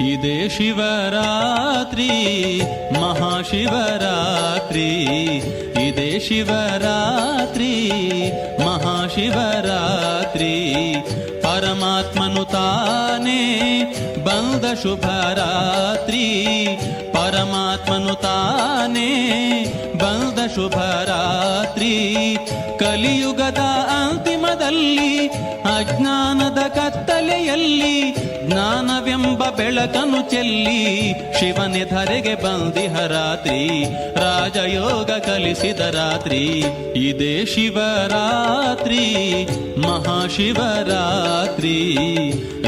ಇದೇ ಶಿವರಾತ್ರಿ ಮಹಾಶಿವರಾತ್ರಿ, ಇದೇ ಶಿವರಾತ್ರಿ ಮಹಾಶಿವರಾತ್ರಿ, ಪರಮಾತ್ಮನು ತಾನೇ ಬಂದ ಶುಭರಾತ್ರಿ, ಪರಮಾತ್ಮನು ತಾನೇ ಬಂದ ಶುಭರಾತ್ರಿ, ಕಲಿಯುಗದ ಅಂತಿಮದಲ್ಲಿ ಅಜ್ಞಾನದ ಕತ್ತಲೆಯಲ್ಲಿ ಜ್ಞಾನವೆಂಬ ಬೆಳಕನ್ನು ಚೆಲ್ಲಿ ಶಿವನೇ ಧರೆಗೆ ಬಂದಿಹ ರಾತ್ರಿ, ರಾಜಯೋಗ ಕಲಿಸಿದ ರಾತ್ರಿ, ಇದೇ ಶಿವರಾತ್ರಿ ಮಹಾಶಿವರಾತ್ರಿ,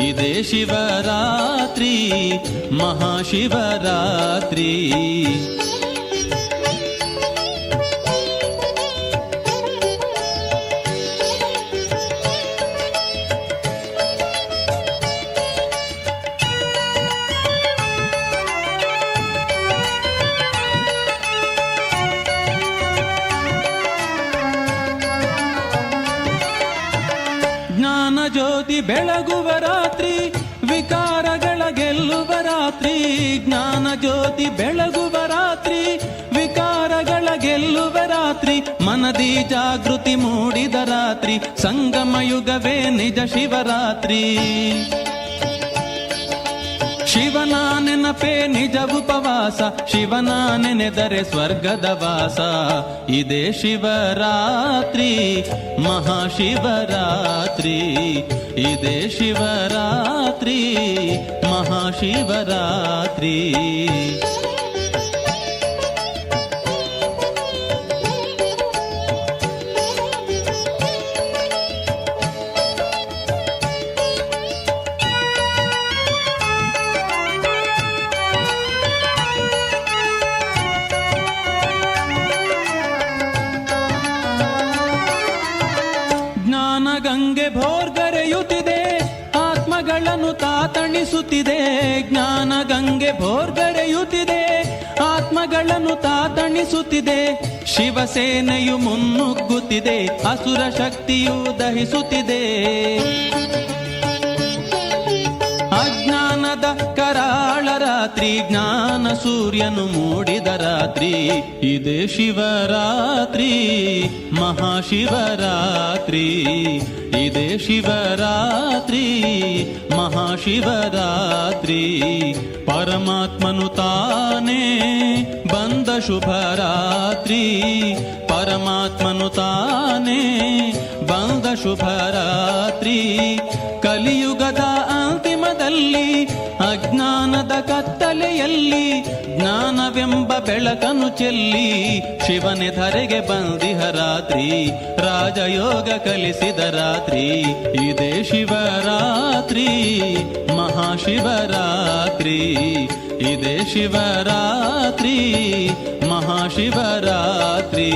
ಇದೇ ಶಿವರಾತ್ರಿ ಮಹಾಶಿವರಾತ್ರಿ. ಜ್ಯೋತಿ ಬೆಳಗುವ ರಾತ್ರಿ, ವಿಕಾರಗಳ ಗೆಲ್ಲುವ ರಾತ್ರಿ, ಜ್ಞಾನ ಜ್ಯೋತಿ ಬೆಳಗುವ ರಾತ್ರಿ, ವಿಕಾರಗಳ ಗೆಲ್ಲುವ ರಾತ್ರಿ, ಮನದಿ ಜಾಗೃತಿ ಮೂಡಿದ ರಾತ್ರಿ, ಸಂಗಮ ಯುಗವೇ ನಿಜ ಶಿವರಾತ್ರಿ, ಶಿವನ ನೆನಪೇ ನಿಜ ಉಪವಾಸ, ಶಿವನ ನೆನೆದರೆ ಸ್ವರ್ಗದ ವಾಸ, ಇದೇ ಶಿವರಾತ್ರಿ ಮಹಾಶಿವರಾತ್ರಿ, ಇದೇ ಶಿವರಾತ್ರಿ ಮಹಾಶಿವರಾತ್ರಿ. ಗಂಗೆ ಭೋರ್ಗರೆಯುತ್ತಿದೆ, ಆತ್ಮಗಳನ್ನು ತಾತಣಿಸುತ್ತಿದೆ, ಜ್ಞಾನ ಗಂಗೆ ಭೋರ್ಗರೆಯುತ್ತಿದೆ, ಆತ್ಮಗಳನ್ನು ತಾತಣಿಸುತ್ತಿದೆ, ಶಿವಸೇನೆಯು ಮುನ್ನುಗ್ಗುತ್ತಿದೆ, ಅಸುರ ಶಕ್ತಿಯು ದಹಿಸುತ್ತಿದೆ, ಅಜ್ಞಾನದ ಕರಾಳ ರಾತ್ರಿ, ಜ್ಞಾನ ಸೂರ್ಯನು ಮೂಡಿದ ರಾತ್ರಿ, ಇದೇ ಶಿವರಾತ್ರಿ ಮಹಾಶಿವರಾತ್ರಿ, ಇದೇ ಶಿವರಾತ್ರಿ ಮಹಾಶಿವರಾತ್ರಿ, ಪರಮಾತ್ಮನು ತಾನೇ ಬಂದ ಶುಭರಾತ್ರಿ, ಪರಮಾತ್ಮನು ತಾನೇ ಬಂದ ಶುಭರಾತ್ರಿ, ಕಲಿಯುಗದ ಅಂತಿಮದಲ್ಲಿ ಅಜ್ಞಾನದ ಕತ್ತಲೆಯಲ್ಲಿ ಜ್ಞಾನವೆಂಬ ಬೆಳಕನ್ನು ಚೆಲ್ಲಿ ಶಿವನೇ ಧರೆಗೆ ಬಂದಿಹ ರಾತ್ರಿ, ರಾಜಯೋಗ ಕಲಿಸಿದ ರಾತ್ರಿ, ಇದೇ ಶಿವರಾತ್ರಿ ಮಹಾಶಿವರಾತ್ರಿ, ಇದೇ ಶಿವರಾತ್ರಿ ಮಹಾಶಿವರಾತ್ರಿ.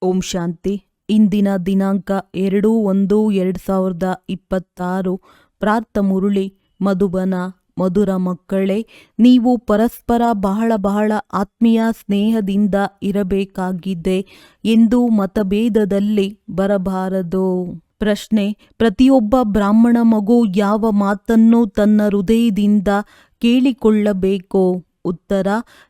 ಓಂ ಶಾಂತಿ. ಇಂದಿನ ದಿನಾಂಕ 2/1/2026. ಪ್ರಾರ್ಥ ಮುರುಳಿ ಮಧುಬನ. ಮಧುರ ಮಕ್ಕಳೇ, ನೀವು ಪರಸ್ಪರ ಬಹಳ ಆತ್ಮೀಯ ಸ್ನೇಹದಿಂದ ಇರಬೇಕಾಗಿದೆ ಎಂದು ಮತಭೇದದಲ್ಲಿ ಬರಬಾರದು. ಪ್ರಶ್ನೆ: ಪ್ರತಿಯೊಬ್ಬ ಬ್ರಾಹ್ಮಣ ಮಗು ಯಾವ ಮಾತನ್ನು ತನ್ನ ಹೃದಯದಿಂದ ಕೇಳಿಕೊಳ್ಳಬೇಕು? ಉತ್ತರ: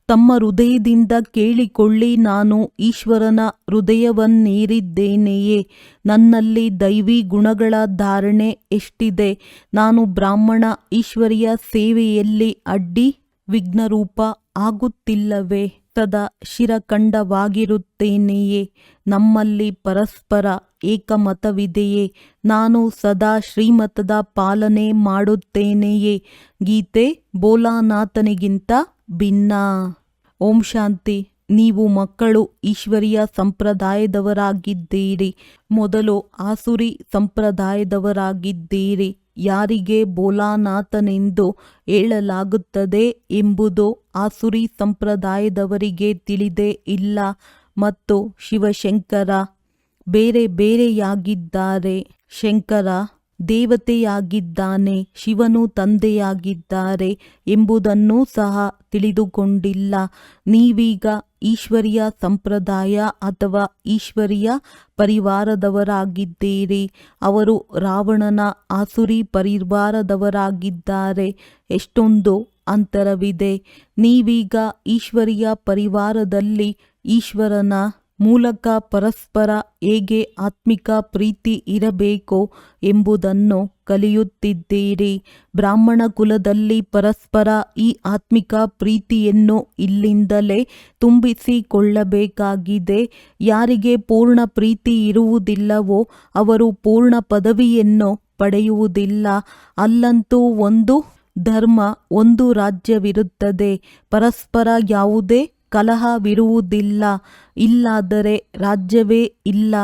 ತಮ್ಮ ಹೃದಯದಿಂದ ಕೇಳಿಕೊಳ್ಳಿ. ನಾನು ಈಶ್ವರನ ಹೃದಯವನ್ನೇರಿದ್ದೇನೆಯೇ? ನನ್ನಲ್ಲಿ ದೈವಿ ಗುಣಗಳ ಧಾರಣೆ ಎಷ್ಟಿದೆ? ನಾನು ಬ್ರಾಹ್ಮಣ ಈಶ್ವರಿಯ ಸೇವೆಯಲ್ಲಿ ಅಡ್ಡಿ ವಿಘ್ನರೂಪ ಆಗುತ್ತಿಲ್ಲವೇ? ಸದಾ ಶಿರಖಂಡವಾಗಿರುತ್ತೇನೆಯೇ? ನಮ್ಮಲ್ಲಿ ಪರಸ್ಪರ ಏಕಮತವಿದೆಯೇ? ನಾನು ಸದಾ ಶ್ರೀಮತದ ಪಾಲನೆ ಮಾಡುತ್ತೇನೆಯೇ? ಗೀತೆ ಭೋಲಾನಾಥನಿಗಿಂತ ಭಿನ್ನ. ಓಂ ಶಾಂತಿ. ನೀವು ಮಕ್ಕಳು ಈಶ್ವರೀಯ ಸಂಪ್ರದಾಯದವರಾಗಿದ್ದೀರಿ. ಮೊದಲು ಆಸುರಿ ಸಂಪ್ರದಾಯದವರಾಗಿದ್ದೀರಿ. ಯಾರಿಗೆ ಭೋಲಾನಾಥನೆಂದು ಹೇಳಲಾಗುತ್ತದೆ ಎಂಬುದು ಆಸುರಿ ಸಂಪ್ರದಾಯದವರಿಗೆ ತಿಳಿದೇ ಇಲ್ಲ. ಮತ್ತು ಶಿವಶಂಕರ ಬೇರೆ ಬೇರೆಯಾಗಿದ್ದಾರೆ. ಶಂಕರ ದೇವತೆಯಾಗಿದ್ದಾನೆ, ಶಿವನು ತಂದೆಯಾಗಿದ್ದಾರೆ ಎಂಬುದನ್ನೂ ಸಹ ತಿಳಿದುಕೊಂಡಿಲ್ಲ. ನೀವೀಗ ಈಶ್ವರೀಯ ಸಂಪ್ರದಾಯ ಅಥವಾ ಈಶ್ವರೀಯ ಪರಿವಾರದವರಾಗಿದ್ದೀರಿ. ಅವರು ರಾವಣನ ಆಸುರಿ ಪರಿವಾರದವರಾಗಿದ್ದಾರೆ. ಎಷ್ಟೊಂದು ಅಂತರವಿದೆ. ನೀವೀಗ ಈಶ್ವರೀಯ ಪರಿವಾರದಲ್ಲಿ ಈಶ್ವರನ ಮೂಲಕ ಪರಸ್ಪರ ಹೇಗೆ ಆತ್ಮಿಕ ಪ್ರೀತಿ ಇರಬೇಕು ಎಂಬುದನ್ನು ಕಲಿಯುತ್ತಿದ್ದೀರಿ. ಬ್ರಾಹ್ಮಣ ಕುಲದಲ್ಲಿ ಪರಸ್ಪರ ಈ ಆತ್ಮಿಕ ಪ್ರೀತಿಯನ್ನು ಇಲ್ಲಿಂದಲೇ ತುಂಬಿಸಿಕೊಳ್ಳಬೇಕಾಗಿದೆ. ಯಾರಿಗೆ ಪೂರ್ಣ ಪ್ರೀತಿ ಇರುವುದಿಲ್ಲವೋ ಅವರು ಪೂರ್ಣ ಪದವಿಯನ್ನು ಪಡೆಯುವುದಿಲ್ಲ. ಅಲ್ಲಂತೂ ಒಂದು ಧರ್ಮ, ಒಂದು ರಾಜ್ಯವಿರುತ್ತದೆ. ಪರಸ್ಪರ ಯಾವುದೇ ಕಲಹವಿರುವುದಿಲ್ಲ. ಇಲ್ಲಾದರೆ ರಾಜ್ಯವೇ ಇಲ್ಲ.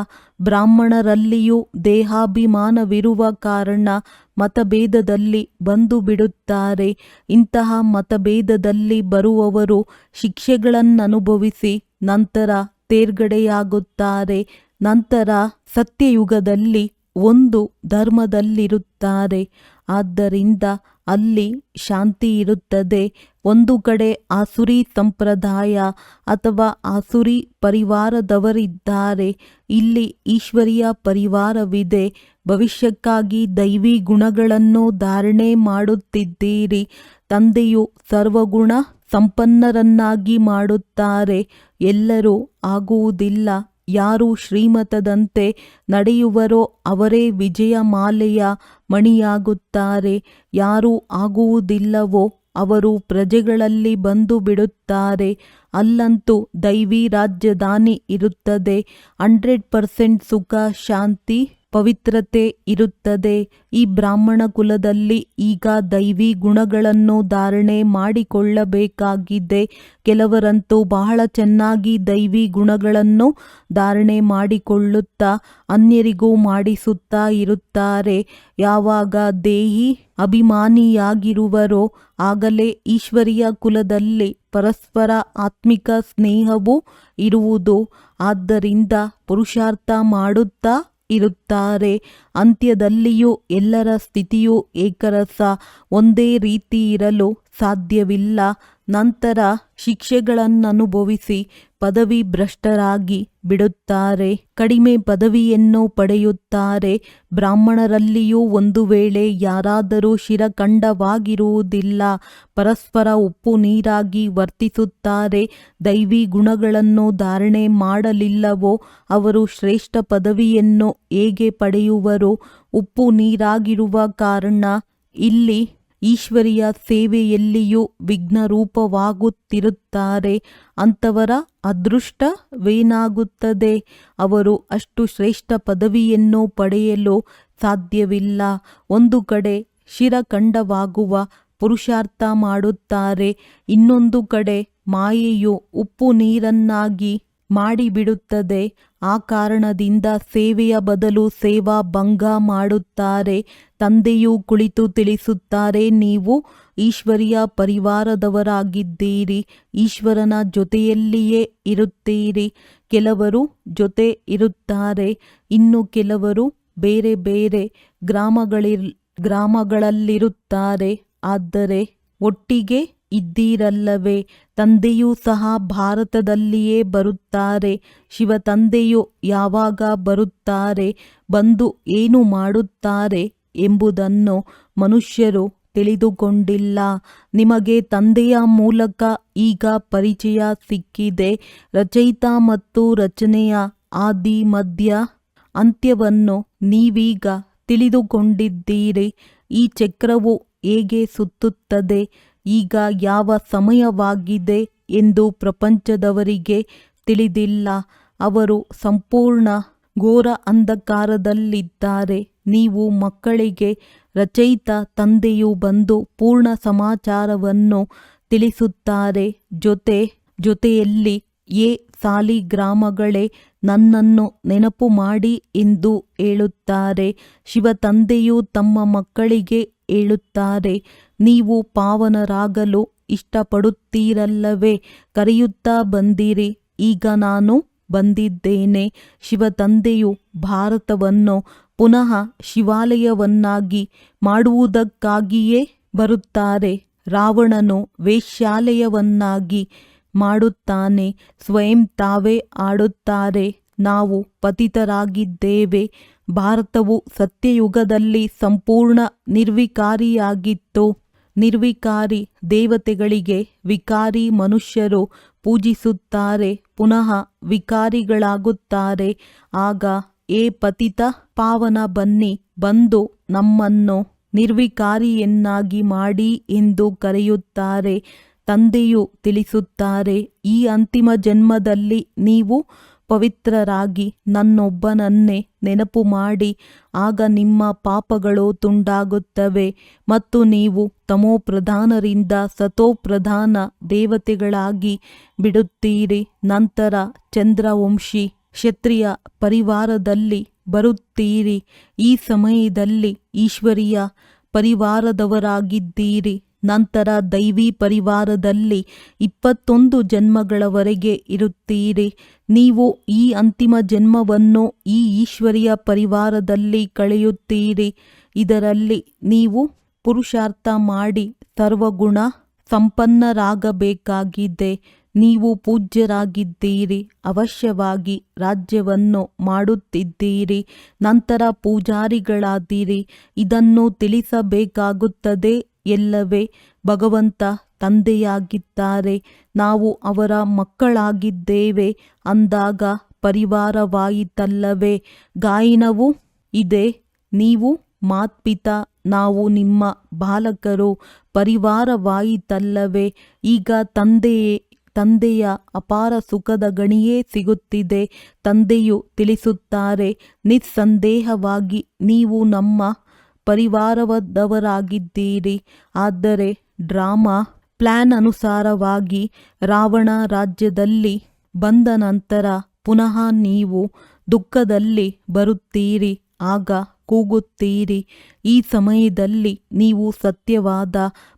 ಬ್ರಾಹ್ಮಣರಲ್ಲಿಯೂ ದೇಹಾಭಿಮಾನವಿರುವ ಕಾರಣ ಮತಭೇದದಲ್ಲಿ ಬಂದು ಬಿಡುತ್ತಾರೆ. ಇಂತಹ ಮತಭೇದದಲ್ಲಿ ಬರುವವರು ಶಿಕ್ಷೆಗಳನ್ನನುಭವಿಸಿ ನಂತರ ತೇರ್ಗಡೆಯಾಗುತ್ತಾರೆ. ನಂತರ ಸತ್ಯಯುಗದಲ್ಲಿ ಒಂದು ಧರ್ಮದಲ್ಲಿರುತ್ತಾರೆ. ಆದ್ದರಿಂದ ಅಲ್ಲಿ ಶಾಂತಿ ಇರುತ್ತದೆ. ಒಂದು ಕಡೆ ಆಸುರಿ ಸಂಪ್ರದಾಯ ಅಥವಾ ಆಸುರಿ ಪರಿವಾರದವರಿದ್ದಾರೆ. ಇಲ್ಲಿ ಈಶ್ವರೀಯ ಪರಿವಾರವಿದೆ. ಭವಿಷ್ಯಕ್ಕಾಗಿ ದೈವಿ ಗುಣಗಳನ್ನು ಧಾರಣೆ ಮಾಡುತ್ತಿದ್ದೀರಿ. ತಂದೆಯು ಸರ್ವಗುಣ ಸಂಪನ್ನರನ್ನಾಗಿ ಮಾಡುತ್ತಾರೆ. ಎಲ್ಲರೂ ಆಗುವುದಿಲ್ಲ. ಯಾರು ಶ್ರೀಮತದಂತೆ ನಡೆಯುವರೋ ಅವರೇ ವಿಜಯಮಾಲೆಯ ಮಣಿಯಾಗುತ್ತಾರೆ. ಯಾರು ಆಗುವುದಿಲ್ಲವೋ ಅವರು ಪ್ರಜೆಗಳಲ್ಲಿ ಬಂದು ಬಿಡುತ್ತಾರೆ. ಅಲ್ಲಂತೂ ದೈವಿ ರಾಜಧಾನಿ ಇರುತ್ತದೆ. 100% ಸುಖ, ಶಾಂತಿ, ಪವಿತ್ರತೆ ಇರುತ್ತದೆ. ಈ ಬ್ರಾಹ್ಮಣ ಕುಲದಲ್ಲಿ ಈಗ ದೈವಿ ಗುಣಗಳನ್ನು ಧಾರಣೆ ಮಾಡಿಕೊಳ್ಳಬೇಕಾಗಿದೆ. ಕೆಲವರಂತೂ ಬಹಳ ಚೆನ್ನಾಗಿ ದೈವಿ ಗುಣಗಳನ್ನು ಧಾರಣೆ ಮಾಡಿಕೊಳ್ಳುತ್ತಾ ಅನ್ಯರಿಗೂ ಮಾಡಿಸುತ್ತಾ ಇರುತ್ತಾರೆ. ಯಾವಾಗ ದೇಹಿ ಅಭಿಮಾನಿಯಾಗಿರುವರೋ ಆಗಲೇ ಈಶ್ವರೀಯ ಕುಲದಲ್ಲಿ ಪರಸ್ಪರ ಆತ್ಮಿಕ ಸ್ನೇಹವೂ ಇರುವುದು. ಆದ್ದರಿಂದ ಪುರುಷಾರ್ಥ ಮಾಡುತ್ತಾ ಇರುತ್ತಾರೆ. ಅಂತ್ಯದಲ್ಲಿಯೂ ಎಲ್ಲರ ಸ್ಥಿತಿಯು ಏಕರಸ, ಒಂದೇ ರೀತಿ ಇರಲು ಸಾಧ್ಯವಿಲ್ಲ. ನಂತರ ಶಿಕ್ಷೆಗಳನ್ನನುಭವಿಸಿ ಪದವಿ ಭ್ರಷ್ಟರಾಗಿ ಬಿಡುತ್ತಾರೆ. ಕಡಿಮೆ ಪದವಿಯನ್ನು ಪಡೆಯುತ್ತಾರೆ. ಬ್ರಾಹ್ಮಣರಲ್ಲಿಯೂ ಒಂದು ವೇಳೆ ಯಾರಾದರೂ ಶಿರಖಂಡವಾಗಿರುವುದಿಲ್ಲ. ಪರಸ್ಪರ ಉಪ್ಪು ನೀರಾಗಿ ವರ್ತಿಸುತ್ತಾರೆ. ದೈವಿ ಗುಣಗಳನ್ನು ಧಾರಣೆ ಮಾಡಲಿಲ್ಲವೋ ಅವರು ಶ್ರೇಷ್ಠ ಪದವಿಯನ್ನು ಹೇಗೆ ಪಡೆಯುವರು? ಉಪ್ಪು ನೀರಾಗಿರುವ ಕಾರಣ ಇಲ್ಲಿ ಈಶ್ವರೀಯ ಸೇವೆಯಲ್ಲಿಯೂ ವಿಘ್ನರೂಪವಾಗುತ್ತಿರುತ್ತಾರೆ. ಅಂಥವರ ಅದೃಷ್ಟವೇನಾಗುತ್ತದೆ? ಅವರು ಅಷ್ಟು ಶ್ರೇಷ್ಠ ಪದವಿಯನ್ನು ಪಡೆಯಲು ಸಾಧ್ಯವಿಲ್ಲ. ಒಂದು ಕಡೆ ಶಿರಖಂಡವಾಗುವ ಪುರುಷಾರ್ಥ ಮಾಡುತ್ತಾರೆ. ಇನ್ನೊಂದು ಕಡೆ ಮಾಯೆಯು ಉಪ್ಪು ನೀರನ್ನಾಗಿ ಮಾಡಿಬಿಡುತ್ತದೆ. ಆ ಕಾರಣದಿಂದ ಸೇವೆಯ ಬದಲು ಸೇವಾ ಭಂಗ ಮಾಡುತ್ತಾರೆ. ತಂದೆಯು ಕುಳಿತು ತಿಳಿಸುತ್ತಾರೆ, ನೀವು ಈಶ್ವರೀಯ ಪರಿವಾರದವರಾಗಿದ್ದೀರಿ. ಈಶ್ವರನ ಜೊತೆಯಲ್ಲಿಯೇ ಇರುತ್ತೀರಿ. ಕೆಲವರು ಜೊತೆ ಇರುತ್ತಾರೆ, ಇನ್ನು ಕೆಲವರು ಬೇರೆ ಬೇರೆ ಗ್ರಾಮಗಳಲ್ಲಿರುತ್ತಾರೆ. ಆದರೆ ಒಟ್ಟಿಗೆ ಇದ್ದೀರಲ್ಲವೇ? ತಂದೆಯೂ ಸಹ ಭಾರತದಲ್ಲಿಯೇ ಬರುತ್ತಾರೆ. ಶಿವ ತಂದೆಯು ಯಾವಾಗ ಬರುತ್ತಾರೆ, ಬಂದು ಏನು ಮಾಡುತ್ತಾರೆ ಎಂಬುದನ್ನು ಮನುಷ್ಯರು ತಿಳಿದುಕೊಂಡಿಲ್ಲ. ನಿಮಗೆ ತಂದೆಯ ಮೂಲಕ ಈಗ ಪರಿಚಯ ಸಿಕ್ಕಿದೆ. ರಚಯಿತ ಮತ್ತು ರಚನೆಯ ಆದಿ, ಮಧ್ಯ, ಅಂತ್ಯವನ್ನು ನೀವೀಗ ತಿಳಿದುಕೊಂಡಿದ್ದೀರಿ. ಈ ಚಕ್ರವು ಹೇಗೆ ಸುತ್ತುತ್ತದೆ, ಈಗ ಯಾವ ಸಮಯವಾಗಿದೆ ಎಂದು ಪ್ರಪಂಚದವರಿಗೆ ತಿಳಿದಿಲ್ಲ. ಅವರು ಸಂಪೂರ್ಣ ಘೋರ ಅಂಧಕಾರದಲ್ಲಿದ್ದಾರೆ. ನೀವು ಮಕ್ಕಳಿಗೆ ರಚಯಿತ ತಂದೆಯು ಬಂದು ಪೂರ್ಣ ಸಮಾಚಾರವನ್ನು ತಿಳಿಸುತ್ತಾರೆ. ಜೊತೆಯಲ್ಲಿ ಏ ಸಾಲಿಗ್ರಾಮಗಳೇ, ನನ್ನನ್ನು ನೆನಪು ಮಾಡಿ ಎಂದು ಹೇಳುತ್ತಾರೆ. ಶಿವ ತಂದೆಯು ತಮ್ಮ ಮಕ್ಕಳಿಗೆ ಹೇಳುತ್ತಾರೆ, ನೀವು ಪಾವನರಾಗಲು ಇಷ್ಟಪಡುತ್ತೀರಲ್ಲವೇ? ಕರೆಯುತ್ತಾ ಬಂದಿರಿ, ಈಗ ನಾನು ಬಂದಿದ್ದೇನೆ. ಶಿವ ತಂದೆಯು ಭಾರತವನ್ನು ಪುನಃ ಶಿವಾಲಯವನ್ನಾಗಿ ಮಾಡುವುದಕ್ಕಾಗಿಯೇ ಬರುತ್ತಾರೆ. ರಾವಣನು ವೇಶ್ಯಾಲಯವನ್ನಾಗಿ ಮಾಡುತ್ತಾನೆ. ಸ್ವಯಂ ತಾವೇ ಆಡುತ್ತಾರೆ, ನಾವು ಪತಿತರಾಗಿದ್ದೇವೆ. ಭಾರತವು ಸತ್ಯಯುಗದಲ್ಲಿ ಸಂಪೂರ್ಣ ನಿರ್ವಿಕಾರಿಯಾಗಿತ್ತು. ನಿರ್ವಿಕಾರಿ ದೇವತೆಗಳಿಗೆ ವಿಕಾರಿ ಮನುಷ್ಯರು ಪೂಜಿಸುತ್ತಾರೆ, ಪುನಃ ವಿಕಾರಿಗಳಾಗುತ್ತಾರೆ. ಆಗ ಏ ಪತಿತ ಪಾವನ, ಬನ್ನಿ, ಬಂದು ನಮ್ಮನ್ನು ನಿರ್ವಿಕಾರಿಯನ್ನಾಗಿ ಮಾಡಿ ಎಂದು ಕರೆಯುತ್ತಾರೆ. ತಂದೆಯು ತಿಳಿಸುತ್ತಾರೆ, ಈ ಅಂತಿಮ ಜನ್ಮದಲ್ಲಿ ನೀವು ಪವಿತ್ರರಾಗಿ ನನ್ನೊಬ್ಬನನ್ನೇ ನೆನಪು ಮಾಡಿ, ಆಗ ನಿಮ್ಮ ಪಾಪಗಳು ತುಂಡಾಗುತ್ತವೆ ಮತ್ತು ನೀವು ತಮೋಪ್ರಧಾನರಿಂದ ಸತೋಪ್ರಧಾನ ದೇವತೆಗಳಾಗಿ ಬಿಡುತ್ತೀರಿ. ನಂತರ ಚಂದ್ರವಂಶಿ ಕ್ಷತ್ರಿಯ ಪರಿವಾರದಲ್ಲಿ ಬರುತ್ತೀರಿ. ಈ ಸಮಯದಲ್ಲಿ ಈಶ್ವರೀಯ ಪರಿವಾರದವರಾಗಿದ್ದೀರಿ. ನಂತರ ದೈವಿ ಪರಿವಾರದಲ್ಲಿ 21 ಜನ್ಮಗಳವರೆಗೆ ಇರುತ್ತೀರಿ. ನೀವು ಈ ಅಂತಿಮ ಜನ್ಮವನ್ನು ಈ ಈಶ್ವರೀಯ ಪರಿವಾರದಲ್ಲಿ ಕಳೆಯುತ್ತೀರಿ. ಇದರಲ್ಲಿ ನೀವು ಪುರುಷಾರ್ಥ ಮಾಡಿ ಸರ್ವಗುಣ ಸಂಪನ್ನರಾಗಬೇಕಾಗಿದೆ. ನೀವು ಪೂಜ್ಯರಾಗಿದ್ದೀರಿ, ಅವಶ್ಯವಾಗಿ ರಾಜ್ಯವನ್ನು ಮಾಡುತ್ತಿದ್ದೀರಿ, ನಂತರ ಪೂಜಾರಿಗಳಾದಿರಿ. ಇದನ್ನು ತಿಳಿಸಬೇಕಾಗುತ್ತದೆ ಎಲ್ಲವೇ? ಭಗವಂತ ತಂದೆಯಾಗಿದ್ದಾರೆ, ನಾವು ಅವರ ಮಕ್ಕಳಾಗಿದ್ದೇವೆ ಅಂದಾಗ ಪರಿವಾರವಾಯಿತಲ್ಲವೇ? ಗಾಯನವೂ ಇದೆ, ನೀವು ಮಾತ್ಪಿತಾ, ನಾವು ನಿಮ್ಮ ಬಾಲಕರು, ಪರಿವಾರವಾಯಿತಲ್ಲವೇ? ಈಗ ತಂದೆಯ ಅಪಾರ ಸುಖದ ಗಣಿಯೇ ಸಿಗುತ್ತಿದೆ. ತಂದೆಯು ತಿಳಿಸುತ್ತಾರೆ, ನಿಸ್ಸಂದೇಹವಾಗಿ ನೀವು ನಮ್ಮ ಪರಿವಾರದವರಾಗಿದ್ದೀರಿ. ಆದರೆ ಡ್ರಾಮಾ ಪ್ಲಾನ್ ಅನುಸಾರವಾಗಿ ರಾವಣ ರಾಜ್ಯದಲ್ಲಿ ಬಂದ ನಂತರ ಪುನಃ ನೀವು ದುಃಖದಲ್ಲಿ ಬರುತ್ತೀರಿ. ಆಗ ಕೂಗುತ್ತೀರಿ. ಈ ಸಮಯದಲ್ಲಿ ನೀವು ಸತ್ಯವಾದ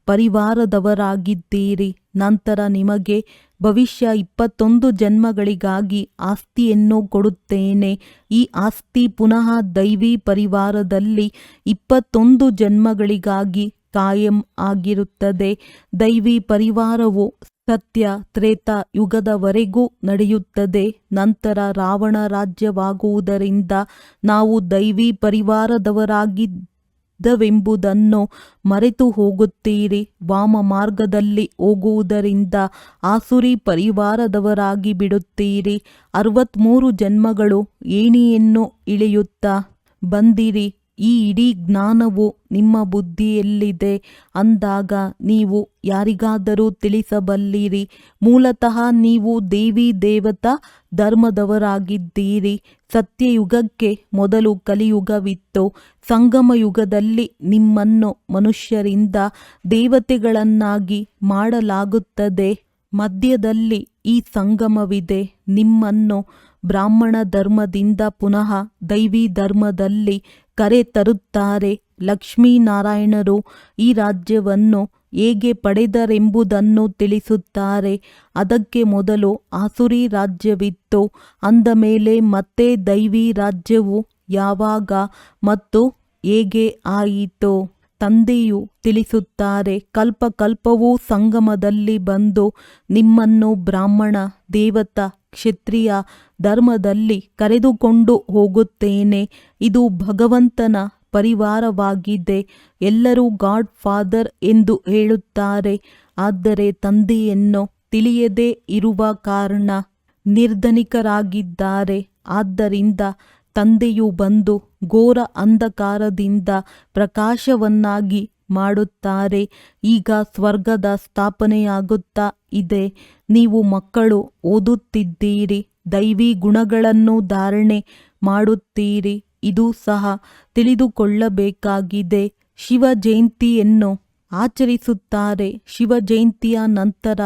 ಪರಿವಾರದವರಾಗಿದ್ದೀರಿ. ನಂತರ ನಿಮಗೆ ಭವಿಷ್ಯ 21 ಜನ್ಮಗಳಿಗಾಗಿ ಆಸ್ತಿಯನ್ನು ಕೊಡುತ್ತೇನೆ. ಈ ಆಸ್ತಿ ಪುನಃ ದೈವಿ ಪರಿವಾರದಲ್ಲಿ 21 ಜನ್ಮಗಳಿಗಾಗಿ ಕಾಯಂ ಆಗಿರುತ್ತದೆ. ದೈವಿ ಪರಿವಾರವು ಸತ್ಯ ತ್ರೇತಾ ಯುಗದವರೆಗೂ ನಡೆಯುತ್ತದೆ. ನಂತರ ರಾವಣ ರಾಜ್ಯವಾಗುವುದರಿಂದ ನಾವು ದೈವಿ ಪರಿವಾರದವರಾಗಿದ್ದವೆಂಬುದನ್ನು ಮರೆತು ಹೋಗುತ್ತೀರಿ. ವಾಮ ಮಾರ್ಗದಲ್ಲಿ ಹೋಗುವುದರಿಂದ ಆಸುರಿ ಪರಿವಾರದವರಾಗಿ ಬಿಡುತ್ತೀರಿ. 63 ಜನ್ಮಗಳು ಏಣಿಯನ್ನು ಇಳಿಯುತ್ತಾ ಬಂದಿರಿ. ಈ ಇಡೀ ಜ್ಞಾನವು ನಿಮ್ಮ ಬುದ್ಧಿಯಲ್ಲಿದೆ ಅಂದಾಗ ನೀವು ಯಾರಿಗಾದರೂ ತಿಳಿಸಬಲ್ಲಿರಿ. ಮೂಲತಃ ನೀವು ದೇವಿ ದೇವತಾ ಧರ್ಮದವರಾಗಿದ್ದೀರಿ. ಸತ್ಯಯುಗಕ್ಕೆ ಮೊದಲು ಕಲಿಯುಗವಿತ್ತು. ಸಂಗಮ ಯುಗದಲ್ಲಿ ನಿಮ್ಮನ್ನು ಮನುಷ್ಯರಿಂದ ದೇವತೆಗಳನ್ನಾಗಿ ಮಾಡಲಾಗುತ್ತದೆ. ಮಧ್ಯದಲ್ಲಿ ಈ ಸಂಗಮವಿದೆ. ನಿಮ್ಮನ್ನು ಬ್ರಾಹ್ಮಣ ಧರ್ಮದಿಂದ ಪುನಃ ದೈವಿ ಧರ್ಮದಲ್ಲಿ ಕರೆ ತರುತ್ತಾರೆ. ಲಕ್ಷ್ಮೀನಾರಾಯಣರು ಈ ರಾಜ್ಯವನ್ನು ಹೇಗೆ ಪಡೆದರೆಂಬುದನ್ನು ತಿಳಿಸುತ್ತಾರೆ. ಅದಕ್ಕೆ ಮೊದಲು ಆಸುರಿ ರಾಜ್ಯವಿತ್ತು. ಅಂದ ಮೇಲೆ ಮತ್ತೆ ದೈವಿ ರಾಜ್ಯವು ಯಾವಾಗ ಮತ್ತು ಹೇಗೆ ಆಯಿತು? ತಂದೆಯು ತಿಳಿಸುತ್ತಾರೆ, ಕಲ್ಪ ಕಲ್ಪವೂ ಸಂಗಮದಲ್ಲಿ ಬಂದು ನಿಮ್ಮನ್ನು ಬ್ರಾಹ್ಮಣ, ದೇವತಾ, ಕ್ಷತ್ರಿಯ ಧರ್ಮದಲ್ಲಿ ಕರೆದುಕೊಂಡು ಹೋಗುತ್ತೇನೆ. ಇದು ಭಗವಂತನ ಪರಿವಾರವಾಗಿದೆ. ಎಲ್ಲರೂ ಗಾಡ್ ಫಾದರ್ ಎಂದು ಹೇಳುತ್ತಾರೆ, ಆದರೆ ತಂದೆಯನ್ನು ತಿಳಿಯದೇ ಇರುವ ಕಾರಣ ನಿರ್ಧನಿಕರಾಗಿದ್ದಾರೆ. ಆದ್ದರಿಂದ ತಂದೆಯು ಬಂದು ಘೋರ ಅಂಧಕಾರದಿಂದ ಪ್ರಕಾಶವನ್ನಾಗಿ ಮಾಡುತ್ತಾರೆ. ಈಗ ಸ್ವರ್ಗದ ಸ್ಥಾಪನೆಯಾಗುತ್ತಾ ಇದೆ. ನೀವು ಮಕ್ಕಳು ಓದುತ್ತಿದ್ದೀರಿ, ದೈವಿ ಗುಣಗಳನ್ನು ಧಾರಣೆ ಮಾಡುತ್ತೀರಿ. ಇದು ಸಹ ತಿಳಿದುಕೊಳ್ಳಬೇಕಾಗಿದೆ. ಶಿವ ಜಯಂತಿಯನ್ನು ಆಚರಿಸುತ್ತಾರೆ. ಶಿವ ಜಯಂತಿಯ ನಂತರ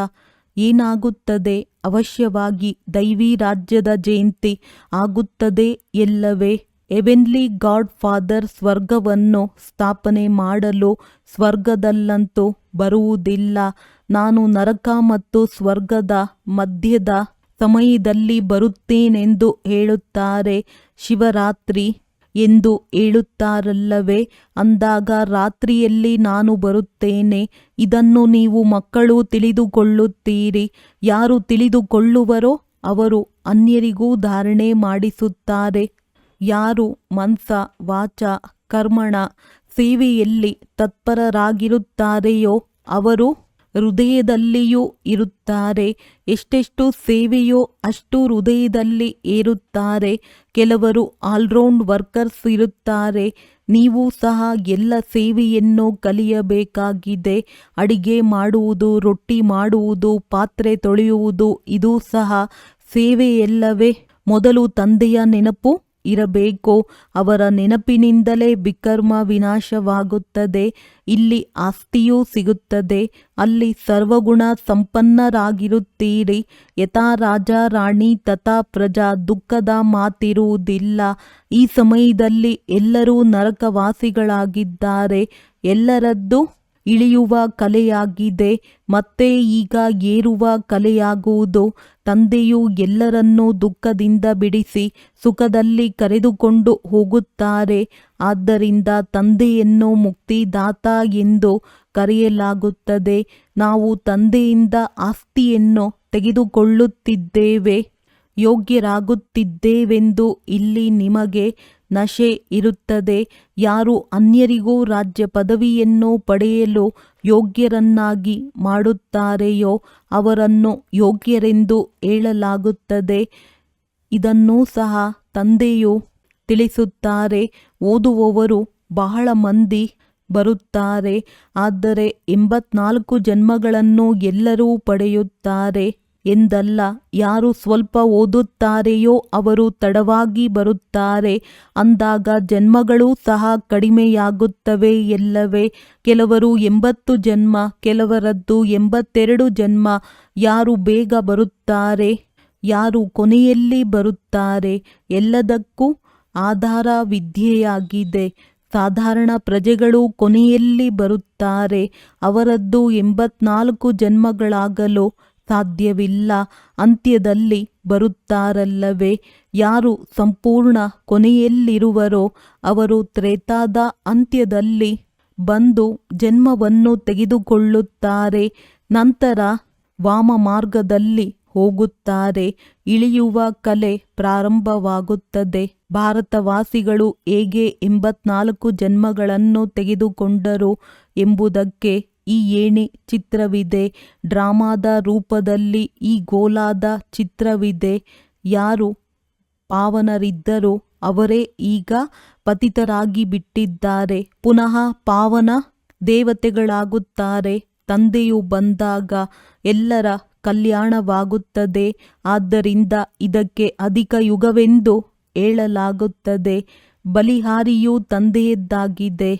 ಏನಾಗುತ್ತದೆ? ಅವಶ್ಯವಾಗಿ ದೈವಿ ರಾಜ್ಯದ ಜಯಂತಿ ಆಗುತ್ತದೆ ಎಲ್ಲವೇ? ಹೆವೆನ್ಲಿ ಗಾಡ್ ಫಾದರ್ ಸ್ವರ್ಗವನ್ನು ಸ್ಥಾಪನೆ ಮಾಡಲು ಸ್ವರ್ಗದಲ್ಲಂತೂ ಬರುವುದಿಲ್ಲ. ನಾನು ನರಕ ಮತ್ತು ಸ್ವರ್ಗದ ಮಧ್ಯದ ಸಮಯದಲ್ಲಿ ಬರುತ್ತೇನೆಂದು ಹೇಳುತ್ತಾರೆ. ಶಿವರಾತ್ರಿ ಎಂದು ಹೇಳುತ್ತಾರಲ್ಲವೇ? ಅಂದಾಗ ರಾತ್ರಿಯಲ್ಲಿ ನಾನು ಬರುತ್ತೇನೆ. ಇದನ್ನು ನೀವು ಮಕ್ಕಳು ತಿಳಿದುಕೊಳ್ಳುತ್ತೀರಿ. ಯಾರು ತಿಳಿದುಕೊಳ್ಳುವರೋ ಅವರು ಅನ್ಯರಿಗೂ ಧಾರಣೆ ಮಾಡಿಸುತ್ತಾರೆ. ಯಾರು ಮನಸ ವಾಚ ಕರ್ಮಣ ಸೇವೆಯಲ್ಲಿ ತತ್ಪರರಾಗಿರುತ್ತಾರೆಯೋ ಅವರು ಹೃದಯದಲ್ಲಿಯೂ ಇರುತ್ತಾರೆ. ಎಷ್ಟೆಷ್ಟು ಸೇವೆಯೋ ಅಷ್ಟು ಹೃದಯದಲ್ಲಿ ಏರುತ್ತಾರೆ. ಕೆಲವರು ಆಲ್ರೌಂಡ್ ವರ್ಕರ್ಸ್ ಇರುತ್ತಾರೆ. ನೀವು ಸಹ ಎಲ್ಲ ಸೇವೆಯನ್ನು ಕಲಿಯಬೇಕಾಗಿದೆ. ಅಡಿಗೆ ಮಾಡುವುದು, ರೊಟ್ಟಿ ಮಾಡುವುದು, ಪಾತ್ರೆ ತೊಳೆಯುವುದು ಇದು ಸಹ ಸೇವೆಯಲ್ಲವೇ? ಮೊದಲು ತಂದೆಯ ನೆನಪು ಇರಬೇಕು. ಅವರ ನೆನಪಿನಿಂದಲೇ ವಿಕರ್ಮ ವಿನಾಶವಾಗುತ್ತದೆ. ಇಲ್ಲಿ ಆಸ್ತಿಯೂ ಸಿಗುತ್ತದೆ. ಅಲ್ಲಿ ಸರ್ವಗುಣ ಸಂಪನ್ನರಾಗಿರುತ್ತೀರಿ. ಯಥಾ ರಾಜ ರಾಣಿ ತಥಾ ಪ್ರಜಾ. ದುಃಖದ ಮಾತಿರುವುದಿಲ್ಲ. ಈ ಸಮಯದಲ್ಲಿ ಎಲ್ಲರೂ ನರಕವಾಸಿಗಳಾಗಿದ್ದಾರೆ. ಎಲ್ಲರದ್ದು ಇಳಿಯುವ ಕಲೆಯಾಗಿದೆ. ಮತ್ತೆ ಈಗ ಏರುವ ಕಲೆಯಾಗುವುದು. ತಂದೆಯು ಎಲ್ಲರನ್ನೂ ದುಃಖದಿಂದ ಬಿಡಿಸಿ ಸುಖದಲ್ಲಿ ಕರೆದುಕೊಂಡು ಹೋಗುತ್ತಾರೆ. ಆದ್ದರಿಂದ ತಂದೆಯನ್ನು ಮುಕ್ತಿದಾತ ಎಂದು ಕರೆಯಲಾಗುತ್ತದೆ. ನಾವು ತಂದೆಯಿಂದ ಆಸ್ತಿಯನ್ನು ತೆಗೆದುಕೊಳ್ಳುತ್ತಿದ್ದೇವೆ, ಯೋಗ್ಯರಾಗುತ್ತಿದ್ದೇವೆಂದು ಇಲ್ಲಿ ನಿಮಗೆ ನಶೆ ಇರುತ್ತದೆ. ಯಾರು ಅನ್ಯರಿಗೂ ರಾಜ್ಯ ಪದವಿಯನ್ನು ಪಡೆಯಲು ಯೋಗ್ಯರನ್ನಾಗಿ ಮಾಡುತ್ತಾರೆಯೋ ಅವರನ್ನು ಯೋಗ್ಯರೆಂದು ಹೇಳಲಾಗುತ್ತದೆ. ಇದನ್ನೂ ಸಹ ತಂದೆಯು ತಿಳಿಸುತ್ತಾರೆ. ಓದುವವರು ಬಹಳ ಮಂದಿ ಬರುತ್ತಾರೆ. ಆದರೆ 84 ಜನ್ಮಗಳನ್ನು ಎಲ್ಲರೂ ಪಡೆಯುತ್ತಾರೆ ಎಂದಲ್ಲ. ಯಾರು ಸ್ವಲ್ಪ ಓದುತ್ತಾರೆಯೋ ಅವರು ತಡವಾಗಿ ಬರುತ್ತಾರೆ. ಅಂದಾಗ ಜನ್ಮಗಳೂ ಸಹ ಕಡಿಮೆಯಾಗುತ್ತವೆ ಎಲ್ಲವೇ? ಕೆಲವರು 80 ಜನ್ಮ, ಕೆಲವರದ್ದು 82 ಜನ್ಮ. ಯಾರು ಬೇಗ ಬರುತ್ತಾರೆ, ಯಾರು ಕೊನೆಯಲ್ಲಿ ಬರುತ್ತಾರೆ? ಎಲ್ಲದಕ್ಕೂ ಆಧಾರ ವಿದ್ಯೆಯಾಗಿದೆ. ಸಾಧಾರಣ ಪ್ರಜೆಗಳು ಕೊನೆಯಲ್ಲಿ ಬರುತ್ತಾರೆ. ಅವರದ್ದು 84 ಜನ್ಮಗಳಾಗಲು ಸಾಧ್ಯವಿಲ್ಲ. ಅಂತ್ಯದಲ್ಲಿ ಬರುತ್ತಾರಲ್ಲವೇ? ಯಾರು ಸಂಪೂರ್ಣ ಕೊನೆಯಲ್ಲಿರುವರೋ ಅವರು ತ್ರೇತಾದ ಅಂತ್ಯದಲ್ಲಿ ಬಂದು ಜನ್ಮವನ್ನು ತೆಗೆದುಕೊಳ್ಳುತ್ತಾರೆ. ನಂತರ ವಾಮ ಮಾರ್ಗದಲ್ಲಿ ಹೋಗುತ್ತಾರೆ. ಇಳಿಯುವ ಕಲೆ ಪ್ರಾರಂಭವಾಗುತ್ತದೆ. ಭಾರತವಾಸಿಗಳು ಹೇಗೆ 84 ಜನ್ಮಗಳನ್ನು ತೆಗೆದುಕೊಂಡರು ಎಂಬುದಕ್ಕೆ ಈ ಏಣಿ ಚಿತ್ರವಿದೆ. ಡ್ರಾಮಾದ ರೂಪದಲ್ಲಿ ಈ ಗೋಲಾದ ಚಿತ್ರವಿದೆ. ಯಾರು ಪಾವನರಿದ್ದರೋ ಅವರೇ ಈಗ ಪತಿತರಾಗಿ ಬಿಟ್ಟಿದ್ದಾರೆ. ಪುನಃ ಪಾವನ ದೇವತೆಗಳಾಗುತ್ತಾರೆ. ತಂದೆಯು ಬಂದಾಗ ಎಲ್ಲರ ಕಲ್ಯಾಣವಾಗುತ್ತದೆ. ಆದ್ದರಿಂದ ಇದಕ್ಕೆ ಅಧಿಕ ಯುಗವೆಂದು ಹೇಳಲಾಗುತ್ತದೆ. ಬಲಿಹಾರಿಯು ತಂದೆಯದ್ದಾಗಿದೆ,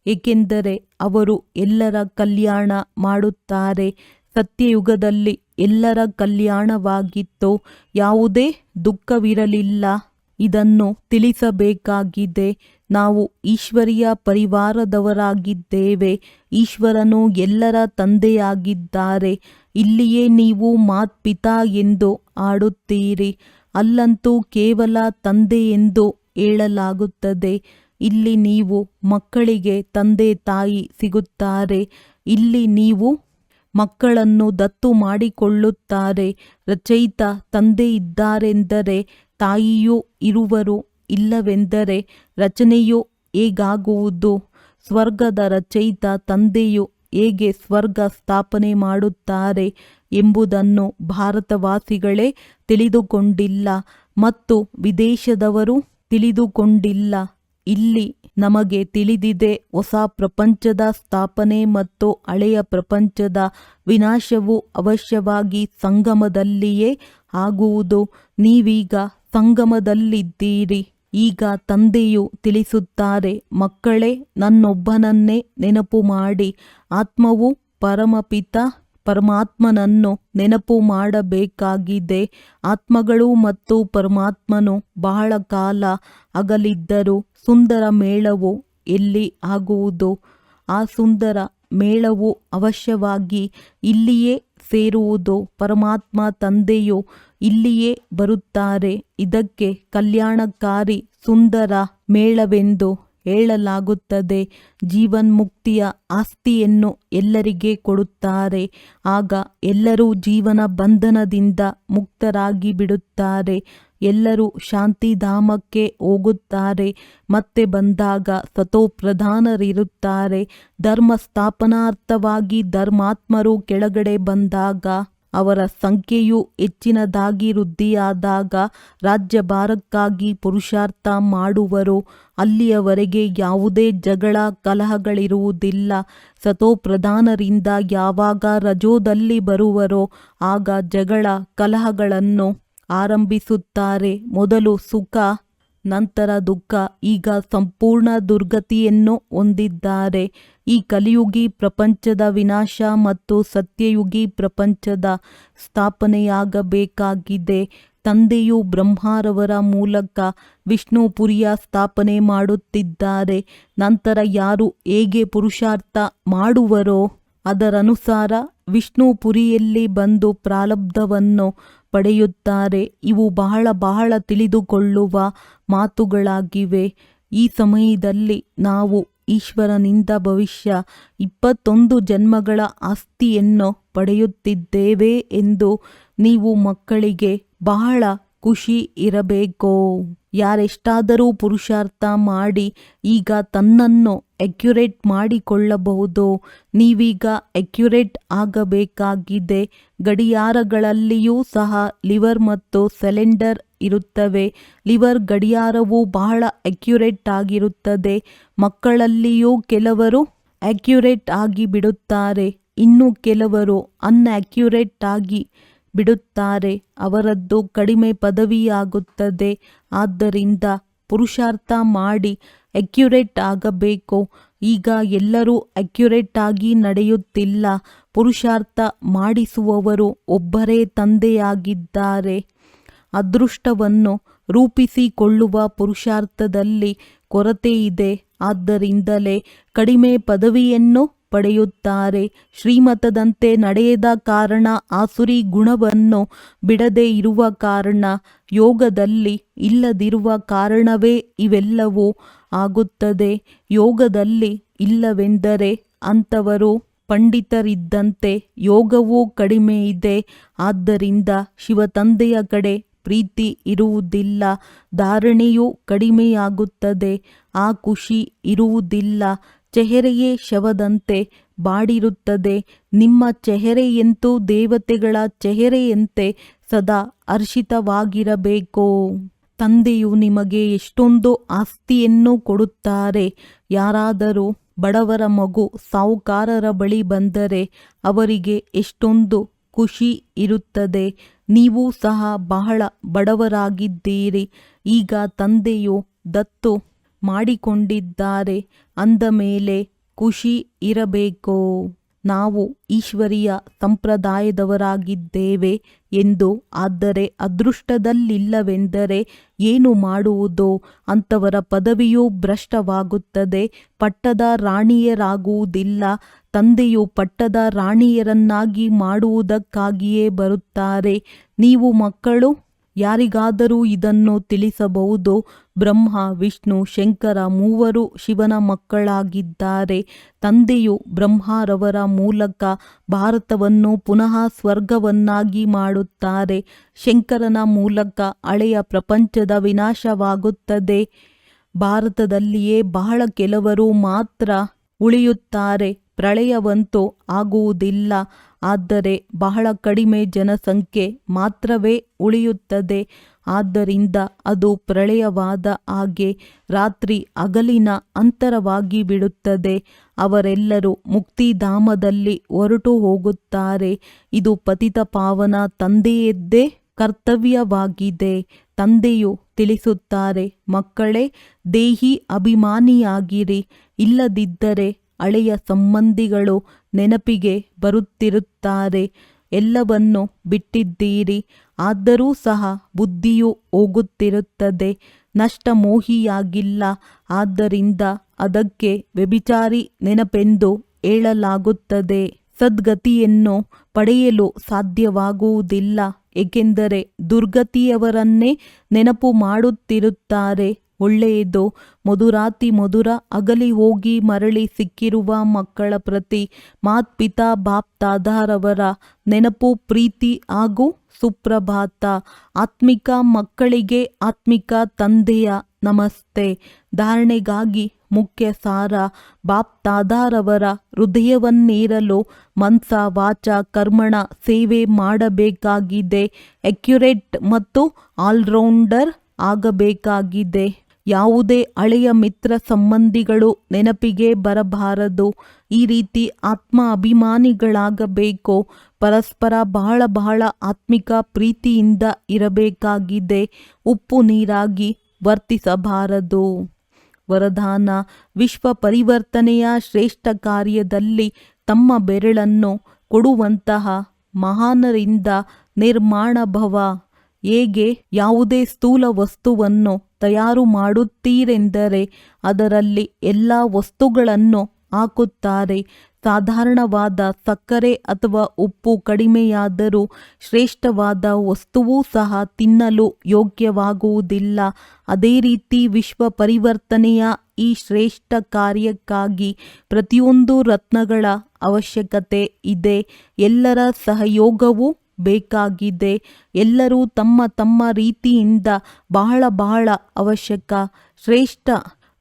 ಏಕೆಂದರೆ ಅವರು ಎಲ್ಲರ ಕಲ್ಯಾಣ ಮಾಡುತ್ತಾರೆ. ಸತ್ಯಯುಗದಲ್ಲಿ ಎಲ್ಲರ ಕಲ್ಯಾಣವಾಗಿತ್ತು. ಯಾವುದೇ ದುಃಖವಿರಲಿಲ್ಲ. ಇದನ್ನು ತಿಳಿಸಬೇಕಾಗಿದೆ. ನಾವು ಈಶ್ವರಿಯ ಪರಿವಾರದವರಾಗಿದ್ದೇವೆ. ಈಶ್ವರನು ಎಲ್ಲರ ತಂದೆಯಾಗಿದ್ದಾರೆ. ಇಲ್ಲಿಯೇ ನೀವು ಮಾತ್ಪಿತಾ ಎಂದು ಆಡುತ್ತೀರಿ. ಅಲ್ಲಂತೂ ಕೇವಲ ತಂದೆ ಎಂದು ಹೇಳಲಾಗುತ್ತದೆ. ಇಲ್ಲಿ ನೀವು ಮಕ್ಕಳಿಗೆ ತಂದೆ ತಾಯಿ ಸಿಗುತ್ತಾರೆ. ಇಲ್ಲಿ ನೀವು ಮಕ್ಕಳನ್ನು ದತ್ತು ಮಾಡಿಕೊಳ್ಳುತ್ತಾರೆ. ರಚಯಿತ ತಂದೆ ಇದ್ದಾರೆಂದರೆ ತಾಯಿಯೂ ಇರುವರು. ಇಲ್ಲವೆಂದರೆ ರಚನೆಯು ಹೇಗಾಗುವುದು? ಸ್ವರ್ಗದ ರಚಯಿತ ತಂದೆಯು ಹೇಗೆ ಸ್ವರ್ಗ ಸ್ಥಾಪನೆ ಮಾಡುತ್ತಾರೆ ಎಂಬುದನ್ನು ಭಾರತವಾಸಿಗಳೇ ತಿಳಿದುಕೊಂಡಿಲ್ಲ ಮತ್ತು ವಿದೇಶದವರು ತಿಳಿದುಕೊಂಡಿಲ್ಲ. ಇಲ್ಲಿ ನಮಗೆ ತಿಳಿದಿದೆ. ಹೊಸ ಪ್ರಪಂಚದ ಸ್ಥಾಪನೆ ಮತ್ತು ಹಳೆಯ ಪ್ರಪಂಚದ ವಿನಾಶವು ಅವಶ್ಯವಾಗಿ ಸಂಗಮದಲ್ಲಿಯೇ ಆಗುವುದು. ನೀವೀಗ ಸಂಗಮದಲ್ಲಿದ್ದೀರಿ. ಈಗ ತಂದೆಯು ತಿಳಿಸುತ್ತಾರೆ, ಮಕ್ಕಳೇ, ನನ್ನೊಬ್ಬನನ್ನೇ ನೆನಪು ಮಾಡಿ. ಆತ್ಮವು ಪರಮಪಿತ ಪರಮಾತ್ಮನನ್ನು ನೆನಪು ಮಾಡಬೇಕಾಗಿದೆ. ಆತ್ಮಗಳು ಮತ್ತು ಪರಮಾತ್ಮನು ಬಹಳ ಕಾಲ ಅಗಲಿದ್ದರೂ ಸುಂದರ ಮೇಳವು ಎಲ್ಲಿ ಆಗುವುದು? ಆ ಸುಂದರ ಮೇಳವು ಅವಶ್ಯವಾಗಿ ಇಲ್ಲಿಯೇ ಸೇರುವುದು. ಪರಮಾತ್ಮ ತಂದೆಯು ಇಲ್ಲಿಯೇ ಬರುತ್ತಾರೆ. ಇದಕ್ಕೆ ಕಲ್ಯಾಣಕಾರಿ ಸುಂದರ ಮೇಳವೆಂದು ಹೇಳಲಾಗುತ್ತದೆ. ಜೀವನ್ಮುಕ್ತಿಯ ಆಸ್ತಿಯನ್ನು ಎಲ್ಲರಿಗೆ ಕೊಡುತ್ತಾರೆ. ಆಗ ಎಲ್ಲರೂ ಜೀವನ ಬಂಧನದಿಂದ ಮುಕ್ತರಾಗಿ ಬಿಡುತ್ತಾರೆ. ಎಲ್ಲರೂ ಶಾಂತಿಧಾಮಕ್ಕೆ ಹೋಗುತ್ತಾರೆ. ಮತ್ತೆ ಬಂದಾಗ ಸತೋಪ್ರಧಾನರಿರುತ್ತಾರೆ. ಧರ್ಮ ಸ್ಥಾಪನಾರ್ಥವಾಗಿ ಧರ್ಮಾತ್ಮರು ಕೆಳಗಡೆ ಬಂದಾಗ, ಅವರ ಸಂಖ್ಯೆಯು ಹೆಚ್ಚಿನದಾಗಿ ವೃದ್ಧಿಯಾದಾಗ ರಾಜ್ಯಭಾರಕ್ಕಾಗಿ ಪುರುಷಾರ್ಥ ಮಾಡುವರು. ಅಲ್ಲಿಯವರೆಗೆ ಯಾವುದೇ ಜಗಳ ಕಲಹಗಳಿರುವುದಿಲ್ಲ. ಸತೋಪ್ರಧಾನರಿಂದ ಯಾವಾಗ ರಜೋದಲ್ಲಿ ಬರುವರೋ ಆಗ ಜಗಳ ಕಲಹಗಳನ್ನು ಆರಂಭಿಸುತ್ತಾರೆ. ಮೊದಲು ಸುಖ, ನಂತರ ದುಃಖ. ಈಗ ಸಂಪೂರ್ಣ ದುರ್ಗತಿಯನ್ನು ಹೊಂದಿದ್ದಾರೆ. ಈ ಕಲಿಯುಗಿ ಪ್ರಪಂಚದ ವಿನಾಶ ಮತ್ತು ಸತ್ಯಯುಗಿ ಪ್ರಪಂಚದ ಸ್ಥಾಪನೆಯಾಗಬೇಕಾಗಿದೆ. ತಂದೆಯು ಬ್ರಹ್ಮರವರ ಮೂಲಕ ವಿಷ್ಣುಪುರಿಯ ಸ್ಥಾಪನೆ ಮಾಡುತ್ತಿದ್ದಾರೆ. ನಂತರ ಯಾರು ಹೇಗೆ ಪುರುಷಾರ್ಥ ಮಾಡುವರೋ ಅದರನುಸಾರ ವಿಷ್ಣುಪುರಿಯಲ್ಲಿ ಬಂದು ಪ್ರಾರಬ್ಧವನ್ನು ಪಡೆಯುತ್ತಾರೆ. ಇವು ಬಹಳ ತಿಳಿದುಕೊಳ್ಳುವ ಮಾತುಗಳಾಗಿವೆ. ಈ ಸಮಯದಲ್ಲಿ ನಾವು ಈಶ್ವರನಿಂದ ಭವಿಷ್ಯ 21 ಜನ್ಮಗಳ ಆಸ್ತಿಯನ್ನು ಪಡೆಯುತ್ತಿದ್ದೇವೆ ಎಂದು ನೀವು ಮಕ್ಕಳಿಗೆ ಬಹಳ ಖುಷಿ ಇರಬೇಕು. ಯಾರೆಷ್ಟಾದರೂ ಪುರುಷಾರ್ಥ ಮಾಡಿ ಈಗ ತನ್ನನ್ನು ಅಕ್ಯುರೇಟ್ ಮಾಡಿಕೊಳ್ಳಬಹುದು. ನೀವೀಗ ಅಕ್ಯುರೇಟ್ ಆಗಬೇಕಾಗಿದೆ. ಗಡಿಯಾರಗಳಲ್ಲಿಯೂ ಸಹ ಲಿವರ್ ಮತ್ತು ಸಿಲಿಂಡರ್ ಇರುತ್ತವೆ. ಲಿವರ್ ಗಡಿಯಾರವು ಬಹಳ ಅಕ್ಯುರೇಟ್ ಆಗಿರುತ್ತದೆ. ಮಕ್ಕಳಲ್ಲಿಯೂ ಕೆಲವರು ಅಕ್ಯುರೇಟ್ ಆಗಿ ಬಿಡುತ್ತಾರೆ, ಇನ್ನು ಕೆಲವರು ಅನ್ಅಕ್ಯುರೇಟ್ ಆಗಿ ಬಿಡುತ್ತಾರೆ. ಅವರದ್ದು ಕಡಿಮೆ ಪದವಿಯಾಗುತ್ತದೆ. ಆದ್ದರಿಂದ ಪುರುಷಾರ್ಥ ಮಾಡಿ ಅಕ್ಯುರೇಟ್ ಆಗಬೇಕು. ಈಗ ಎಲ್ಲರೂ ಅಕ್ಯುರೇಟ್ ಆಗಿ ನಡೆಯುತ್ತಿಲ್ಲ. ಪುರುಷಾರ್ಥ ಮಾಡಿಸುವವರು ಒಬ್ಬರೇ ತಂದೆಯಾಗಿದ್ದಾರೆ. ಅದೃಷ್ಟವನ್ನು ರೂಪಿಸಿಕೊಳ್ಳುವ ಪುರುಷಾರ್ಥದಲ್ಲಿ ಕೊರತೆ ಇದೆ. ಆದ್ದರಿಂದಲೇ ಕಡಿಮೆ ಪದವಿಯನ್ನು ಪಡೆಯುತ್ತಾರೆ. ಶ್ರೀಮತದಂತೆ ನಡೆಯದ ಕಾರಣ, ಆಸುರಿ ಗುಣವನ್ನು ಬಿಡದೇ ಇರುವ ಕಾರಣ, ಯೋಗದಲ್ಲಿ ಇಲ್ಲದಿರುವ ಕಾರಣವೇ ಇವೆಲ್ಲವೂ ಆಗುತ್ತದೆ. ಯೋಗದಲ್ಲಿ ಇಲ್ಲವೆಂದರೆ ಅಂಥವರು ಪಂಡಿತರಿದ್ದಂತೆ. ಯೋಗವೂ ಕಡಿಮೆ ಇದೆ. ಆದ್ದರಿಂದ ಶಿವತಂದೆಯ ಕಡೆ ಪ್ರೀತಿ ಇರುವುದಿಲ್ಲ. ಧಾರಣೆಯೂ ಕಡಿಮೆಯಾಗುತ್ತದೆ. ಆ ಖುಷಿ ಇರುವುದಿಲ್ಲ. ಚೆಹರೆಯೇ ಶವದಂತೆ ಬಾಡಿರುತ್ತದೆ. ನಿಮ್ಮ ಚೆಹರೆಯಂತೂ ದೇವತೆಗಳ ಚೆಹರೆಯಂತೆ ಸದಾ ಹರ್ಷಿತವಾಗಿರಬೇಕು. ತಂದೆಯು ನಿಮಗೆ ಎಷ್ಟೊಂದು ಆಸ್ತಿಯನ್ನು ಕೊಡುತ್ತಾರೆ. ಯಾರಾದರೂ ಬಡವರ ಮಗು ಸಾಹುಕಾರರ ಬಳಿ ಬಂದರೆ ಅವರಿಗೆ ಎಷ್ಟೊಂದು ಖುಷಿ ಇರುತ್ತದೆ. ನೀವು ಸಹ ಬಹಳ ಬಡವರಾಗಿದ್ದೀರಿ. ಈಗ ತಂದೆಯು ದತ್ತು ಮಾಡಿಕೊಂಡಿದ್ದಾರೆ ಅಂದ ಮೇಲೆ ಖುಷಿ ಇರಬೇಕು. ನಾವು ಈಶ್ವರೀಯ ಸಂಪ್ರದಾಯದವರಾಗಿದ್ದೇವೆ ಎಂದು. ಆದರೆ ಅದೃಷ್ಟದಲ್ಲಿಲ್ಲವೆಂದರೆ ಏನು ಮಾಡುವುದು? ಅಂಥವರ ಪದವಿಯು ಭ್ರಷ್ಟವಾಗುತ್ತದೆ. ಪಟ್ಟದ ರಾಣಿಯರಾಗುವುದಿಲ್ಲ. ತಂದೆಯು ಪಟ್ಟದ ರಾಣಿಯರನ್ನಾಗಿ ಮಾಡುವುದಕ್ಕಾಗಿಯೇ ಬರುತ್ತಾರೆ. ನೀವು ಮಕ್ಕಳು ಯಾರಿಗಾದರೂ ಇದನ್ನು ತಿಳಿಸಬಹುದು. ಬ್ರಹ್ಮ, ವಿಷ್ಣು, ಶಂಕರ ಮೂವರು ಶಿವನ ಮಕ್ಕಳಾಗಿದ್ದಾರೆ. ತಂದೆಯು ಬ್ರಹ್ಮರವರ ಮೂಲಕ ಭಾರತವನ್ನು ಪುನಃ ಸ್ವರ್ಗವನ್ನಾಗಿ ಮಾಡುತ್ತಾರೆ. ಶಂಕರನ ಮೂಲಕ ಹಳೆಯ ಪ್ರಪಂಚದ ವಿನಾಶವಾಗುತ್ತದೆ. ಭಾರತದಲ್ಲಿಯೇ ಬಹಳ ಕೆಲವರು ಮಾತ್ರ ಉಳಿಯುತ್ತಾರೆ. ಪ್ರಳಯವಂತೂ ಆಗುವುದಿಲ್ಲ. ಆದರೆ ಬಹಳ ಕಡಿಮೆ ಜನಸಂಖ್ಯೆ ಮಾತ್ರವೇ ಉಳಿಯುತ್ತದೆ. ಆದ್ದರಿಂದ ಅದು ಪ್ರಳಯವಾದ ಹಾಗೆ ರಾತ್ರಿ ಹಗಲಿನ ಅಂತರವಾಗಿ ಬಿಡುತ್ತದೆ. ಅವರೆಲ್ಲರೂ ಮುಕ್ತಿಧಾಮದಲ್ಲಿ ಹೊರಟು ಹೋಗುತ್ತಾರೆ. ಇದು ಪತಿತ ಪಾವನ ತಂದೆಯದ್ದೇ ಕರ್ತವ್ಯವಾಗಿದೆ. ತಂದೆಯು ತಿಳಿಸುತ್ತಾರೆ, ಮಕ್ಕಳೇ, ದೇಹಿ ಅಭಿಮಾನಿಯಾಗಿರಿ. ಇಲ್ಲದಿದ್ದರೆ ಹಳೆಯ ಸಂಬಂಧಿಗಳು ನೆನಪಿಗೆ ಬರುತ್ತಿರುತ್ತಾರೆ. ಎಲ್ಲವನ್ನು ಬಿಟ್ಟಿದ್ದೀರಿ, ಆದರೂ ಸಹ ಬುದ್ಧಿಯು ಹೋಗುತ್ತಿರುತ್ತದೆ. ನಷ್ಟಮೋಹಿಯಾಗಿಲ್ಲ, ಆದ್ದರಿಂದ ಅದಕ್ಕೆ ವ್ಯಭಿಚಾರಿ ನೆನಪೆಂದು ಹೇಳಲಾಗುತ್ತದೆ. ಸದ್ಗತಿಯನ್ನು ಪಡೆಯಲು ಸಾಧ್ಯವಾಗುವುದಿಲ್ಲ, ಏಕೆಂದರೆ ದುರ್ಗತಿಯವರನ್ನೇ ನೆನಪು ಮಾಡುತ್ತಿರುತ್ತಾರೆ. ಒಳ್ಳೆಯದು. ಮಧುರಾತಿ ಮಧುರ ಅಗಲಿ ಹೋಗಿ ಮರಳಿ ಸಿಕ್ಕಿರುವ ಮಕ್ಕಳ ಪ್ರತಿ ಮಾತ್ಪಿತಾ ಬಾಪ್ ದಾದಾರವರ ನೆನಪು, ಪ್ರೀತಿ ಹಾಗೂ ಸುಪ್ರಭಾತ. ಆತ್ಮಿಕ ಮಕ್ಕಳಿಗೆ ಆತ್ಮಿಕ ತಂದೆಯ ನಮಸ್ತೆ. ಧಾರಣೆಗಾಗಿ ಮುಖ್ಯ ಸಾರ. ಬಾಪ್ ದಾದಾರವರ ಹೃದಯವನ್ನೇರಲು ಮನ್ಸ ವಾಚ ಕರ್ಮಣ ಸೇವೆ ಮಾಡಬೇಕಾಗಿದೆ. ಅಕ್ಯುರೇಟ್ ಮತ್ತು ಆಲ್ರೌಂಡರ್ ಆಗಬೇಕಾಗಿದೆ. ಯಾವುದೇ ಹಳೆಯ ಮಿತ್ರ ಸಂಬಂಧಿಗಳು ನೆನಪಿಗೆ ಬರಬಾರದು. ಈ ರೀತಿ ಆತ್ಮ ಅಭಿಮಾನಿಗಳಾಗಬೇಕು. ಪರಸ್ಪರ ಬಹಳ ಆತ್ಮಿಕ ಪ್ರೀತಿಯಿಂದ ಇರಬೇಕಾಗಿದೆ. ಉಪ್ಪು ನೀರಾಗಿ ವರ್ತಿಸಬಾರದು. ವರದಾನ: ವಿಶ್ವ ಪರಿವರ್ತನೆಯ ಶ್ರೇಷ್ಠ ಕಾರ್ಯದಲ್ಲಿ ತಮ್ಮ ಬೆರಳನ್ನು ಕೊಡುವಂತಹ ಮಹಾನರಿಂದ ನಿರ್ಮಾಣ ಭವ. ಹೇಗೆ ಯಾವುದೇ ಸ್ಥೂಲ ವಸ್ತುವನ್ನು ತಯಾರು ಮಾಡುತ್ತೀರೆಂದರೆ ಅದರಲ್ಲಿ ಎಲ್ಲ ವಸ್ತುಗಳನ್ನು ಹಾಕುತ್ತಾರೆ. ಸಾಧಾರಣವಾದ ಸಕ್ಕರೆ ಅಥವಾ ಉಪ್ಪು ಕಡಿಮೆಯಾದರೂ ಶ್ರೇಷ್ಠವಾದ ವಸ್ತುವೂ ಸಹ ತಿನ್ನಲು ಯೋಗ್ಯವಾಗುವುದಿಲ್ಲ. ಅದೇ ರೀತಿ ವಿಶ್ವ ಪರಿವರ್ತನೆಯ ಈ ಶ್ರೇಷ್ಠ ಕಾರ್ಯಕ್ಕಾಗಿ ಪ್ರತಿಯೊಂದು ರತ್ನಗಳ ಅವಶ್ಯಕತೆ ಇದೆ. ಎಲ್ಲರ ಸಹಯೋಗವೂ ಬೇಕಾಗಿದೆ. ಎಲ್ಲರೂ ತಮ್ಮ ತಮ್ಮ ರೀತಿಯಿಂದ ಬಹಳ ಅವಶ್ಯಕ. ಶ್ರೇಷ್ಠ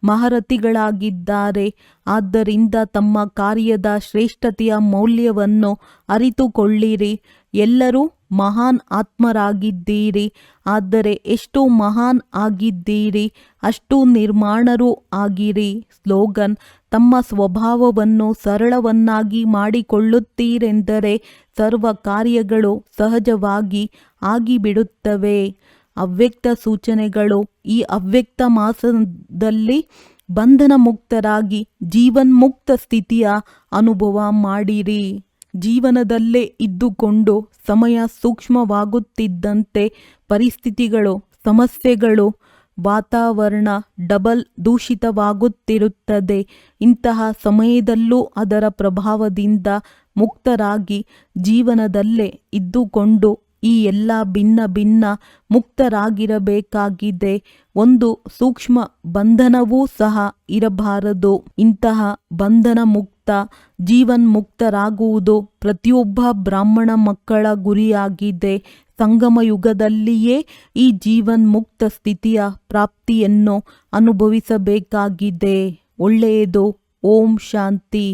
ಮಹಾರಥಿಗಳಾಗಿದ್ದಾರೆ. ಆದ್ದರಿಂದ ತಮ್ಮ ಕಾರ್ಯದ ಶ್ರೇಷ್ಠತೆಯ ಮೌಲ್ಯವನ್ನು ಅರಿತುಕೊಳ್ಳಿರಿ. ಎಲ್ಲರೂ ಮಹಾನ್ ಆತ್ಮರಾಗಿದ್ದೀರಿ. ಆದರೆ ಎಷ್ಟು ಮಹಾನ್ ಆಗಿದ್ದೀರಿ ಅಷ್ಟು ನಿರ್ಮಾಣರೂ ಆಗಿರಿ. ಸ್ಲೋಗನ್: ತಮ್ಮ ಸ್ವಭಾವವನ್ನು ಸರಳವನ್ನಾಗಿ ಮಾಡಿಕೊಳ್ಳುತ್ತೀರೆಂದರೆ ಸರ್ವ ಕಾರ್ಯಗಳು ಸಹಜವಾಗಿ ಆಗಿಬಿಡುತ್ತವೆ. ಅವ್ಯಕ್ತ ಸೂಚನೆಗಳು: ಈ ಅವ್ಯಕ್ತ ಮಾಸದಲ್ಲಿ ಬಂಧನ ಮುಕ್ತರಾಗಿ ಜೀವನ್ಮುಕ್ತ ಸ್ಥಿತಿಯ ಅನುಭವ ಮಾಡಿರಿ. ಜೀವನದಲ್ಲೇ ಇದ್ದುಕೊಂಡು ಸಮಯ ಸೂಕ್ಷ್ಮವಾಗುತ್ತಿದ್ದಂತೆ ಪರಿಸ್ಥಿತಿಗಳು, ಸಮಸ್ಯೆಗಳು, ವಾತಾವರಣ ಡಬಲ್ ದೂಷಿತವಾಗುತ್ತಿರುತ್ತದೆ. ಇಂತಹ ಸಮಯದಲ್ಲೂ ಅದರ ಪ್ರಭಾವದಿಂದ ಮುಕ್ತರಾಗಿ ಜೀವನದಲ್ಲೇ ಇದ್ದುಕೊಂಡು ಈ ಎಲ್ಲ ಭಿನ್ನ ಮುಕ್ತರಾಗಿರಬೇಕಾಗಿದೆ. ಒಂದು ಸೂಕ್ಷ್ಮ ಬಂಧನವೂ ಸಹ ಇರಬಾರದು. ಇಂತಹ ಬಂಧನ ಮುಕ್ತ ಜೀವನ್ಮುಕ್ತರಾಗುವುದು ಪ್ರತಿಯೊಬ್ಬ ಬ್ರಾಹ್ಮಣ ಮಕ್ಕಳ ಗುರಿಯಾಗಿದೆ. ಸಂಗಮ ಯುಗದಲ್ಲಿಯೇ ಈ ಜೀವನ್ಮುಕ್ತ ಸ್ಥಿತಿಯ ಪ್ರಾಪ್ತಿಯನ್ನು ಅನುಭವಿಸಬೇಕಾಗಿದೆ. ಒಳ್ಳೆಯದು. ಓಂ ಶಾಂತಿ.